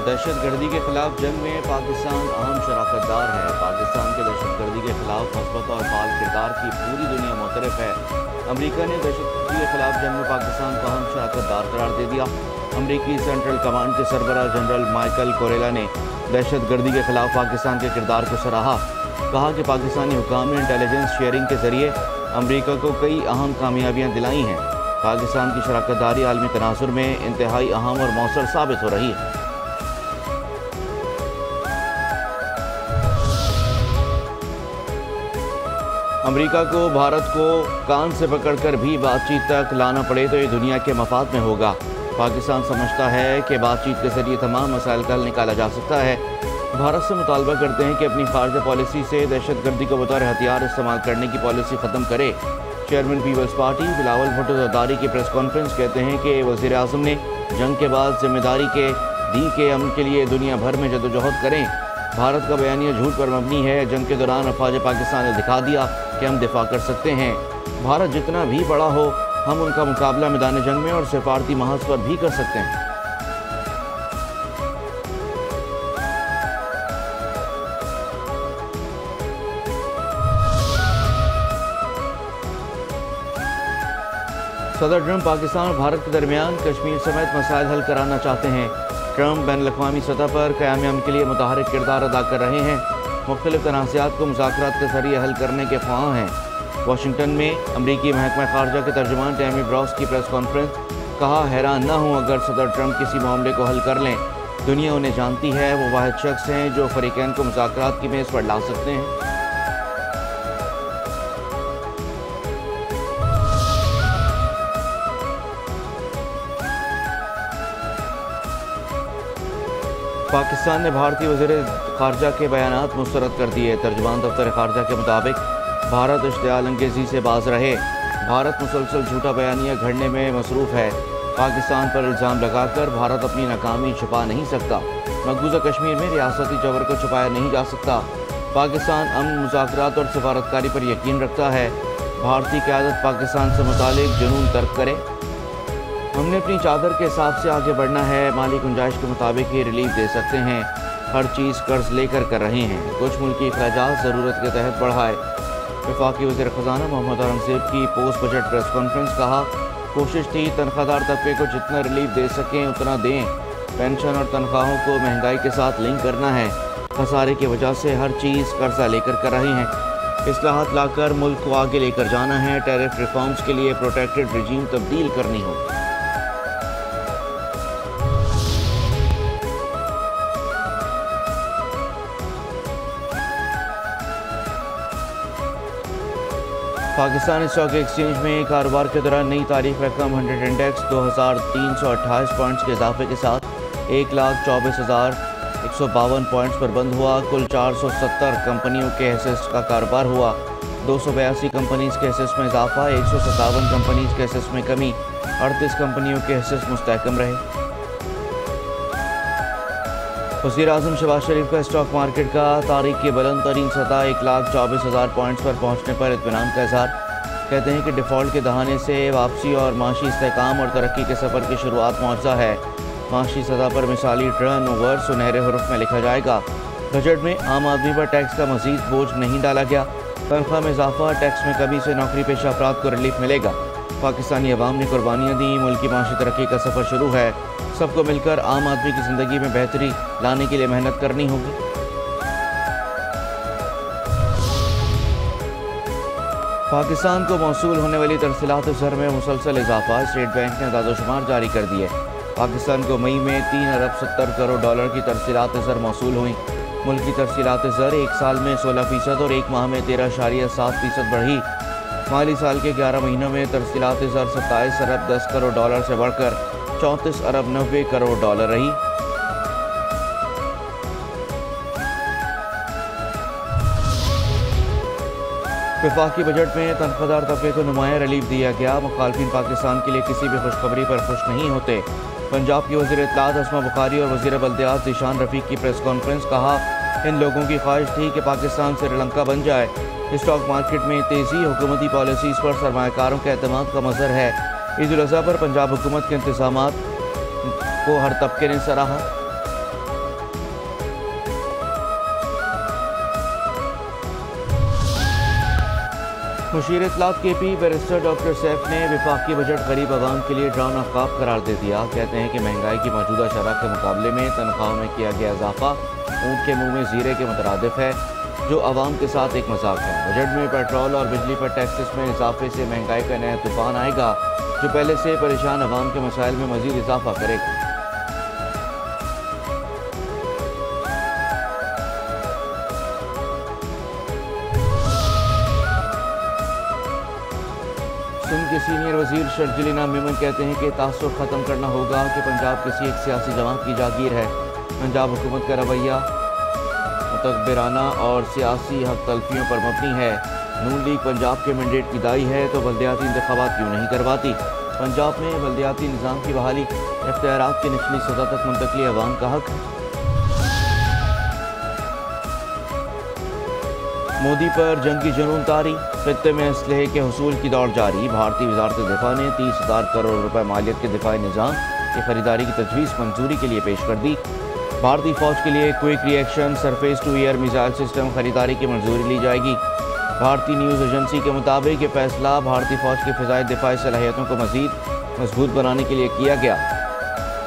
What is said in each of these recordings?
دہشت گردی کے خلاف جنگ میں پاکستان اہم شراکت دار ہے۔ پاکستان کے دہشت گردی کے خلاف مثبت اور فعال کردار کی پوری دنیا معترف ہے۔ امریکہ نے دہشت گردی کے خلاف جنگ میں پاکستان کو اہم شراکت دار قرار دے دیا۔ امریکی سینٹرل کمانڈ کے سربراہ جنرل مائیکل کوریلا نے دہشت گردی کے خلاف پاکستان کے کردار کو سراہا۔ کہا کہ پاکستانی حکام نے انٹیلیجنس شیئرنگ کے ذریعے امریکہ کو کئی اہم کامیابیاں دلائی ہیں۔ پاکستان کی شراکت داری عالمی تناظر میں انتہائی اہم اور مؤثر ثابت ہو رہی ہے۔ امریکہ کو بھارت کو کان سے پکڑ کر بھی بات چیت تک لانا پڑے تو یہ دنیا کے مفاد میں ہوگا۔ پاکستان سمجھتا ہے کہ بات چیت کے ذریعے تمام مسائل کا حل نکالا جا سکتا ہے۔ بھارت سے مطالبہ کرتے ہیں کہ اپنی خارجہ پالیسی سے دہشت گردی کو بطور ہتھیار استعمال کرنے کی پالیسی ختم کرے۔ Chairman peoples party Bilawal Bhutto Zardari کی پریس کانفرنس کہتے ہیں کہ وزیر اعظم نے جنگ کے بعد ذمہ داری دی کہ امن کے لیے دنیا بھر میں جدوجہد کریں۔ بھارت کا بیانیہ جھوٹ پر مبنی ہے۔ جنگ کے دوران افواج پاکستان نے دکھا دیا کہ ہم دفاع کر سکتے ہیں۔ بھارت جتنا بھی بڑا ہو، ہم ان کا مقابلہ میدان جنگ میں اور سفارتی محاذ پر بھی کر سکتے ہیں۔ صدر ٹرمپ پاکستان اور بھارت کے درمیان کشمیر سمیت مسائل حل کرانا چاہتے ہیں۔ ٹرمپ بین الاقوامی سطح پر قیام امن کے لیے متحرک کردار ادا کر رہے ہیں۔ مختلف تنازعات کو مذاکرات کے ذریعے حل کرنے کے خواہاں ہیں۔ واشنگٹن میں امریکی محکمہ خارجہ کے ترجمان ٹیمی براؤس کی پریس کانفرنس، کہا حیران نہ ہوں اگر صدر ٹرمپ کسی معاملے کو حل کر لیں۔ دنیا انہیں جانتی ہے، وہ واحد شخص ہیں جو فریقین کو مذاکرات کی میز پر لا سکتے ہیں۔ پاکستان نے بھارتی وزیر خارجہ کے بیانات مسترد کر دیے۔ ترجمان دفتر خارجہ کے مطابق بھارت اشتعال انگیزی سے باز رہے۔ بھارت مسلسل جھوٹا بیانیہ گھڑنے میں مصروف ہے۔ پاکستان پر الزام لگا کر بھارت اپنی ناکامی چھپا نہیں سکتا۔ مقبوضہ کشمیر میں ریاستی جبر کو چھپایا نہیں جا سکتا۔ پاکستان امن، مذاکرات اور سفارتکاری پر یقین رکھتا ہے۔ بھارتی قیادت پاکستان سے متعلق جنون ترک کرے۔ ہم نے اپنی چادر کے حساب سے آگے بڑھنا ہے۔ مالی گنجائش کے مطابق ہی ریلیف دے سکتے ہیں۔ ہر چیز قرض لے کر رہے ہیں۔ کچھ ملکی اخراجات ضرورت کے تحت بڑھائے۔ وفاقی وزیر خزانہ محمد اورنگزیب کی پوسٹ بجٹ پریس کانفرنس، کہا کوشش تھی تنخواہ دار طبقے کو جتنا ریلیف دے سکیں اتنا دیں۔ پینشن اور تنخواہوں کو مہنگائی کے ساتھ لنک کرنا ہے۔ خسارے کی وجہ سے ہر چیز قرضہ لے کر رہے ہیں۔ اصلاحات لا کر ملک کو آگے لے کر جانا ہے۔ ٹیرف ریفارمز کے لیے پروٹیکٹڈ رجیم تبدیل کرنی ہوگی۔ پاکستان اسٹاک ایکسچینج میں کاروبار کے دوران نئی تاریخ رقم 100 انڈیکس 2328 پوائنٹس کے اضافے کے ساتھ 1,24,152 پوائنٹس پر بند ہوا۔ کل 470 کمپنیوں کے حصص کا کاروبار ہوا۔ 282 کمپنیز کے حصص میں اضافہ، 157 کمپنیز کے حصص میں کمی، 38 کمپنیوں کے حصص مستحکم رہے۔ وزیر اعظم شہباز شریف کا اسٹاک مارکیٹ کا تاریخ کی بلند ترین سطح 1,24,000 پوائنٹس پر پہنچنے پر اطمینان کا اظہار۔ کہتے ہیں کہ ڈیفالٹ کے دہانے سے واپسی اور معاشی استحکام اور ترقی کے سفر کی شروعات معجزہ ہے۔ معاشی سطح پر مثالی ٹرن اوور سنہرے حروف میں لکھا جائے گا۔ بجٹ میں عام آدمی پر ٹیکس کا مزید بوجھ نہیں ڈالا گیا۔ تنخواہ میں اضافہ، ٹیکس میں کمی سے نوکری پیشہ افراد کو ریلیف ملے گا۔ پاکستانی عوام نے قربانیاں دیں، ملک کی معاشی ترقی کا سفر شروع ہے۔ سب کو مل کر عام آدمی کی زندگی میں بہتری لانے کے لیے محنت کرنی ہوگی۔ پاکستان کو موصول ہونے والی ترسیلات زر میں مسلسل اضافہ، اسٹیٹ بینک نے اعداد و شمار جاری کر دیے۔ پاکستان کو مئی میں 3 ارب 70 کروڑ ڈالر کی ترسیلات زر موصول ہوئیں۔ ملک کی ترسیلات زر ایک سال میں 16% اور ایک ماہ میں 13.7% بڑھی۔ مالی سال کے 11 مہینوں میں ترسیلات زر 27 ارب 10 کروڑ ڈالر سے بڑھ کر 34 ارب 90 کروڑ ڈالر رہی۔ وفاقی بجٹ میں تنخواہ دار طبقے کو نمایاں ریلیف دیا گیا۔ مخالفین پاکستان کے لیے کسی بھی خوشخبری پر خوش نہیں ہوتے۔ پنجاب کی وزیر اطلاعات اسما بخاری اور وزیر بلدیات ذیشان رفیق کی پریس کانفرنس، کہا ان لوگوں کی خواہش تھی کہ پاکستان سری لنکا بن جائے۔ اسٹاک مارکیٹ میں تیزی حکومتی پالیسیز پر سرمایہ کاروں کے اعتماد کا مظہر ہے۔ عید الاضحیٰ پر پنجاب حکومت کے انتظامات کو ہر طبقے نے سراہا۔ مشیر اطلاعات کے پی بیرسٹر ڈاکٹر سیف نے وفاقی بجٹ غریب عوام کے لیے ڈراؤنا خواب قرار دے دیا. کہتے ہیں کہ مہنگائی کی موجودہ شرح کے مقابلے میں تنخواہوں میں کیا گیا اضافہ اونٹ کے منہ میں زیرے کے مترادف ہے، جو عوام کے ساتھ ایک مذاق ہے. بجٹ میں پیٹرول اور بجلی پر ٹیکسز میں اضافے سے مہنگائی کا نیا طوفان آئے گا، جو پہلے سے پریشان عوام کے مسائل میں مزید اضافہ کرے گا. سندھ کے سینئر وزیر شرجیلا میمن کہتے ہیں کہ تعصب ختم کرنا ہوگا کہ پنجاب کسی ایک سیاسی جماعت کی جاگیر ہے. پنجاب حکومت کا رویہ متکبرانہ اور سیاسی حق تلفیوں پر مبنی ہے. نون لیگ پنجاب کے مینڈیٹ کی دائی ہے تو بلدیاتی انتخابات کیوں نہیں کرواتی؟ پنجاب میں بلدیاتی نظام کی بحالی اختیارات کی نچلی سطح تک منتقلی عوام کا حق ہے. مودی پر جنگی جنون طاری، خطے میں اسلحے کے حصول کی دوڑ جاری. بھارتی وزارت دفاع نے 30,000 کروڑ روپے مالیت کے دفاعی نظام کی خریداری کی تجویز منظوری کے لیے پیش کر دی. بھارتی فوج کے لیے quick reaction surface to air missile system خریداری کی منظوری لی جائے گی. بھارتی نیوز ایجنسی کے مطابق یہ فیصلہ بھارتی فوج کی فضائی دفاعی صلاحیتوں کو مزید مضبوط بنانے کے لیے کیا گیا.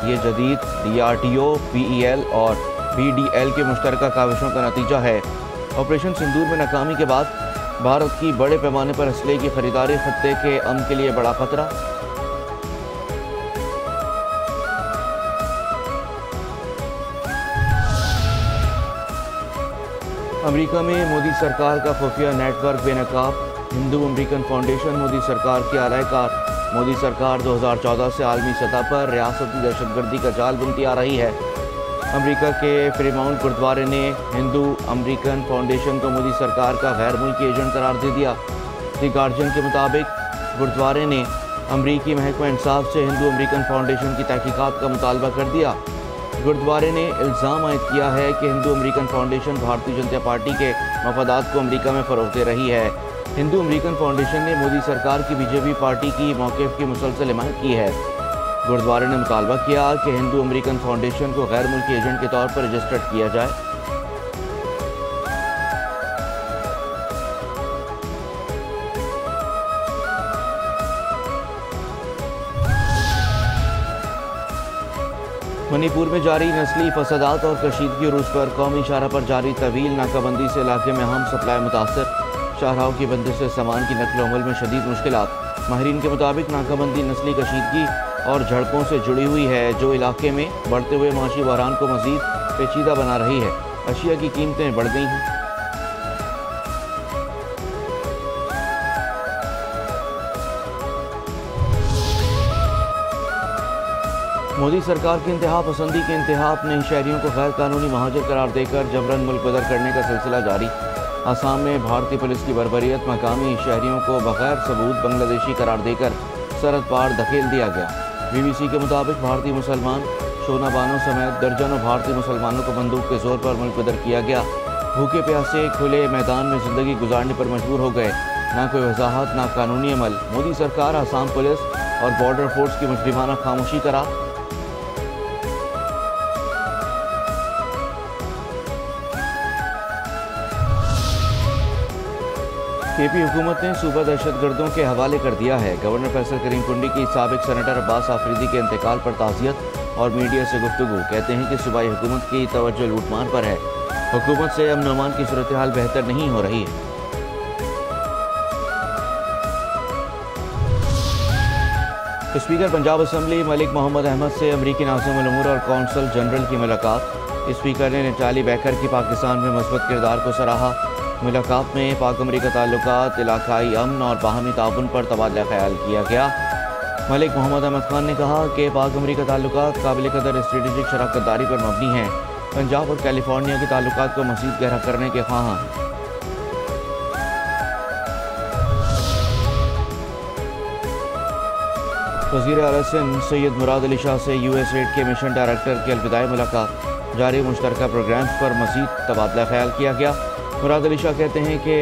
یہ جدید DRDO، PEL اور BDL کے مشترکہ کاوشوں کا نتیجہ ہے. آپریشن سندور میں ناکامی کے بعد بھارت کی بڑے پیمانے پر اسلحے کی خریداری خطے کے امن کے لیے بڑا خطرہ. امریکہ میں مودی سرکار کا خفیہ نیٹ ورک بے نقاب. ہندو امریکن فاؤنڈیشن مودی سرکار کی اعلی کار. مودی سرکار 2014 سے عالمی سطح پر ریاستی دہشت گردی کا جال بنتی آ رہی ہے. امریکہ کے فریماؤنٹ گردوارے نے ہندو امریکن فاؤنڈیشن کو مودی سرکار کا غیر ملکی ایجنٹ قرار دے دیا. دی گارجین کے مطابق گردوارے نے امریکی محکمہ انصاف سے ہندو امریکن فاؤنڈیشن کی تحقیقات کا مطالبہ کر دیا. گردوارے نے الزام عائد کیا ہے کہ ہندو امریکن فاؤنڈیشن بھارتی جنتا پارٹی کے مفادات کو امریکہ میں فروغ دے رہی ہے. ہندو امریکن فاؤنڈیشن نے مودی سرکار کی BJP پارٹی کی موقف کی مسلسل حمایت کی ہے. گردوارے نے مطالبہ کیا کہ ہندو امریکن فاؤنڈیشن کو غیر ملکی ایجنٹ کے طور پر رجسٹرڈ کیا جائے. منی پور میں جاری نسلی فسادات اور کشیدگی عروج پر قومی شاہراہ پر جاری طویل ناکہ بندی سے علاقے میں اہم سپلائی متاثر. شاہراہوں کی بندش سے سامان کی نقل و حمل میں شدید مشکلات. ماہرین کے مطابق ناکہ بندی نسلی کشیدگی اور جھڑپوں سے جڑی ہوئی ہے، جو علاقے میں بڑھتے ہوئے معاشی بحران کو مزید پیچیدہ بنا رہی ہے. اشیاء کی قیمتیں بڑھ گئی ہیں. مودی سرکار کی انتہا پسندی کے انتہا اپنے شہریوں کو غیر قانونی مہاجر قرار دے کر جبراً ملک بدر کرنے کا سلسلہ جاری. آسام میں بھارتی پولیس کی بربریت، مقامی شہریوں کو بغیر ثبوت بنگلہ دیشی قرار دے کر سرحد پار دھکیل دیا گیا. BBC کے مطابق بھارتی مسلمان شونا بانو سمیت درجنوں بھارتی مسلمانوں کو بندوق کے زور پر ملک بدر کیا گیا. بھوکے پیاسے کھلے میدان میں زندگی گزارنے پر مجبور ہو گئے. نہ کوئی وضاحت، نہ قانونی عمل. مودی سرکار آسام پولیس اور بارڈر فورس کی مجرمانہ خاموشی کرا. KP حکومت نے صوبہ دہشت گردوں کے حوالے کر دیا ہے. گورنر فیصل کریم کنڈی کی سابق سینیٹر عباس آفریدی کے انتقال پر تعزیت اور میڈیا سے گفتگو. کہتے ہیں کہ صوبائی حکومت کی توجہ لوٹ مار پر ہے. حکومت سے امن و امان کی صورتحال بہتر نہیں ہو رہی ہے. اسپیکر پنجاب اسمبلی ملک محمد احمد سے امریکی ناظم الامور اور کونسل جنرل کی ملاقات. اسپیکر نے نٹالی بیکر کی پاکستان میں مثبت کردار کو سراہا. ملاقات میں پاک امریکہ تعلقات، علاقائی امن اور باہمی تعاون پر تبادلہ خیال کیا گیا. ملک محمد احمد خان نے کہا کہ پاک امریکہ تعلقات قابل قدر اسٹریٹجک شراکت داری پر مبنی ہیں. پنجاب اور کیلیفورنیا کے تعلقات کو مزید گہرا کرنے کے خواہاں ہیں. وزیر اعلیٰ سندھ سید مراد علی شاہ سے USAID کے مشن ڈائریکٹر کی الوداعی ملاقات. جاری مشترکہ پروگرامز پر مزید تبادلہ خیال کیا گیا. مراد علی شاہ کہتے ہیں کہ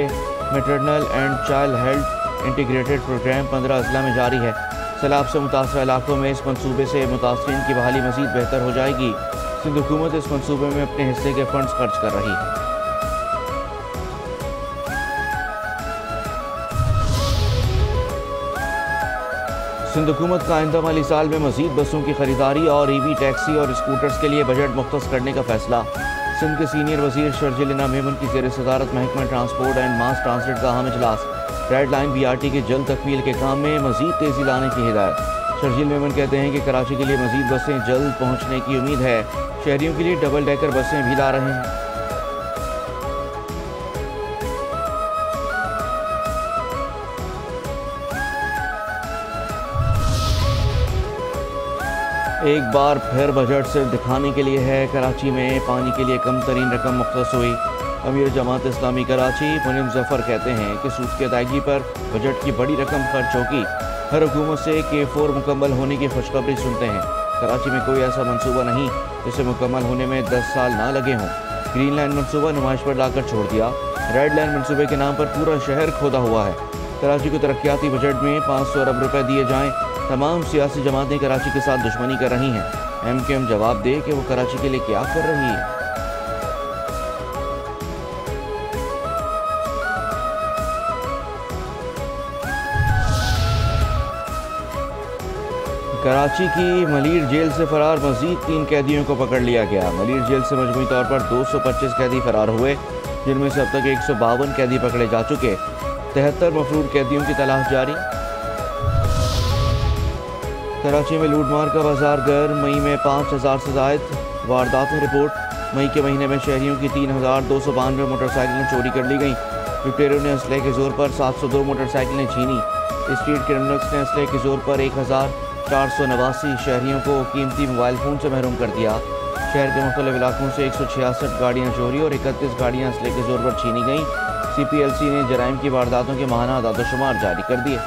maternal and child health integrated program 15 اضلاع میں جاری ہے. سیلاب سے متاثرہ علاقوں میں اس منصوبے سے متاثرین کی بحالی مزید بہتر ہو جائے گی. سندھ حکومت اس منصوبے میں اپنے حصے کے فنڈز خرچ کر رہی ہے. سندھ حکومت کا آئندہ مالی سال میں مزید بسوں کی خریداری اور ای وی ٹیکسی اور اسکوٹرز کے لیے بجٹ مختص کرنے کا فیصلہ۔ سندھ کے سینئر وزیر شرجیل انعام میمن کی زیر صدارت محکمہ ٹرانسپورٹ اینڈ ماس ٹرانزٹ کا اہم اجلاس۔ Red line B R T کے جلد تکمیل کے کام میں مزید تیزی لانے کی ہدایت۔ شرجیل میمن کہتے ہیں کہ کراچی کے لیے مزید بسیں جلد پہنچنے کی امید ہے۔ شہریوں کے لیے ڈبل ڈیکر بسیں بھی لا رہے ہیں۔ ایک بار پھر بجٹ صرف دکھانے کے لیے ہے۔ کراچی میں پانی کے لیے کم ترین رقم مختص ہوئی۔ امیر جماعت اسلامی کراچی منیم ظفر کہتے ہیں کہ سود کی ادائیگی پر بجٹ کی بڑی رقم خرچ ہوگی۔ ہر حکومت سے K4 مکمل ہونے کی خوشخبری سنتے ہیں۔ کراچی میں کوئی ایسا منصوبہ نہیں جسے مکمل ہونے میں 10 سال نہ لگے ہوں۔ گرین لائن منصوبہ نمائش پر لا کر چھوڑ دیا۔ ریڈ لائن منصوبے کے نام پر پورا شہر کھودا ہوا ہے۔ کراچی کو ترقیاتی بجٹ میں 500 ارب روپے دیے جائیں۔ تمام سیاسی جماعتیں کراچی کے ساتھ دشمنی کر رہی ہیں۔ MKM جواب دے کہ وہ کراچی کے لیے کیا کر رہی ہے۔ کراچی کی ملیر جیل سے فرار مزید 3 قیدیوں کو پکڑ لیا گیا۔ ملیر جیل سے مجموعی طور پر 225 قیدی فرار ہوئے، جن میں سے اب تک 152 قیدی پکڑے جا چکے۔ 73 مفرور قیدیوں کی تلاش جاری۔ کراچی میں لوٹ مار کا بازار گرم۔ مئی میں 5000 سے زائد وارداتیں رپورٹ۔ مئی کے مہینے میں شہریوں کی 3292 موٹر سائیکلیں چوری کر لی گئیں۔ لٹیروں نے اسلحے کے زور پر 702 موٹر سائیکلیں چھینی۔ اسٹریٹ کرمنلز نے اسلحے کے زور پر 1489 شہریوں کو قیمتی موبائل فون سے محروم کر دیا۔ شہر کے مختلف علاقوں سے 166 گاڑیاں چوری اور 31 گاڑیاں اسلحے کے زور پر چھینی گئیں۔ CPLC نے جرائم کی وارداتوں کے ماہانہ اعداد و شمار جاری کر دیے۔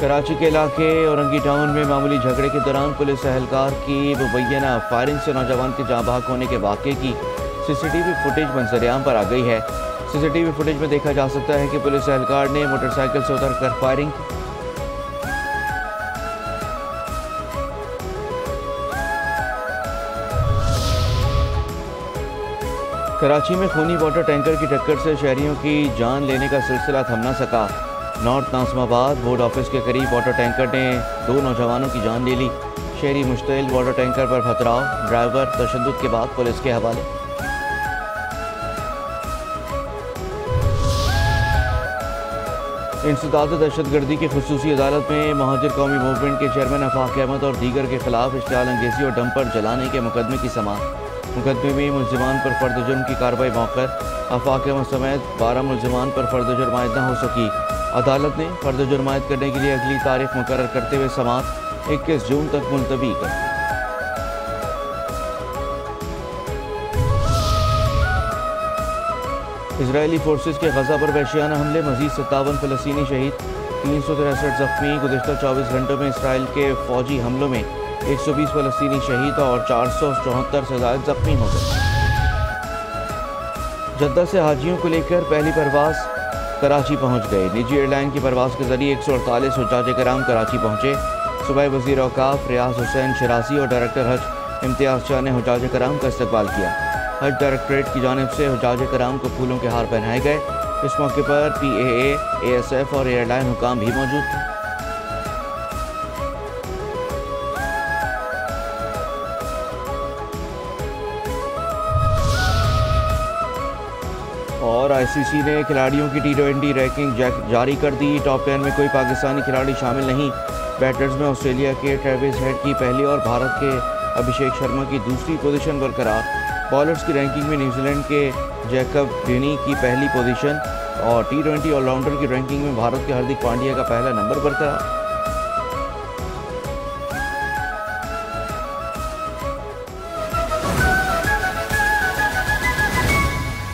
کراچی کے علاقے اورنگی ٹاؤن میں معمولی جھگڑے کے دوران پولیس اہلکار کی مبینہ فائرنگ سے نوجوان کے جاں بحق ہونے کے واقعے کی CCTV فوٹیج منظر عام پر آ گئی ہے۔ CCTV فوٹیج میں دیکھا جا سکتا ہے کہ پولیس اہلکار نے موٹر سائیکل سے اتر کر فائرنگ کی۔ کراچی میں خونی واٹر ٹینکر کی ٹکر سے شہریوں کی جان لینے کا سلسلہ تھم نہ سکا۔ نارتھ ناظم آباد بورڈ آفس کے قریب واٹر ٹینکر نے 2 نوجوانوں کی جان لے لی۔ شہری مشتعل واٹر ٹینکر پر پتھراؤ، ڈرائیور تشدد کے بعد پولیس کے حوالے۔ انسداد دہشت گردی کی خصوصی عدالت میں مہاجر قومی موومنٹ کے چیئرمین آفاق احمد اور دیگر کے خلاف اشتعال انگیزی اور ڈمپر جلانے کے مقدمے کی سماعت۔ مقدمے میں ملزمان پر فرد جرم کی کارروائی مؤخر۔ آفاق احمد سمیت 12 ملزمان پر فرد جرم عائد نہ ہو سکی۔ عدالت نے فرد جرم عائد کرنے کے لیے اگلی تاریخ مقرر کرتے ہوئے سماعت 21 جون تک ملتوی کر دی۔ اسرائیلی فورسز کے غزہ پر وحشیانہ حملے، مزید 57 فلسطینی شہید، 363 زخمی۔ گزشتہ 24 گھنٹوں میں اسرائیل کے فوجی حملوں میں 120 فلسطینی شہید اور 474 سے زائد زخمی ہو گئے۔ جدہ سے حاجیوں کو لے کر پہلی پرواز کراچی پہنچ گئے۔ نجی ایئر لائن کی پرواز کے ذریعے 148 حجاج کرام کراچی پہنچے۔ صوبائی وزیر اوقاف ریاض حسین شرازی اور ڈائریکٹر حج امتیاز شاہ نے حجاج کرام کا استقبال کیا۔ حج ڈائریکٹریٹ کی جانب سے حجاج کرام کو پھولوں کے ہار پہنائے گئے۔ اس موقع پر PAA، ASF اور ایئر لائن حکام بھی موجود تھے۔ اور ICC نے کھلاڑیوں کی T20 رینکنگ جاری کر دی۔ ٹاپ 10 میں کوئی پاکستانی کھلاڑی شامل نہیں۔ بیٹرز میں آسٹریلیا کے ٹریوس ہیڈ کی پہلی اور بھارت کے ابھیشیک شرما کی دوسری پوزیشن برقرار۔ بالرز کی رینکنگ میں نیوزی لینڈ کے جیکب ڈینی کی پہلی پوزیشن اور T20 آل راؤنڈر کی رینکنگ میں بھارت کے ہاردک پانڈیا کا پہلا نمبر برقرار۔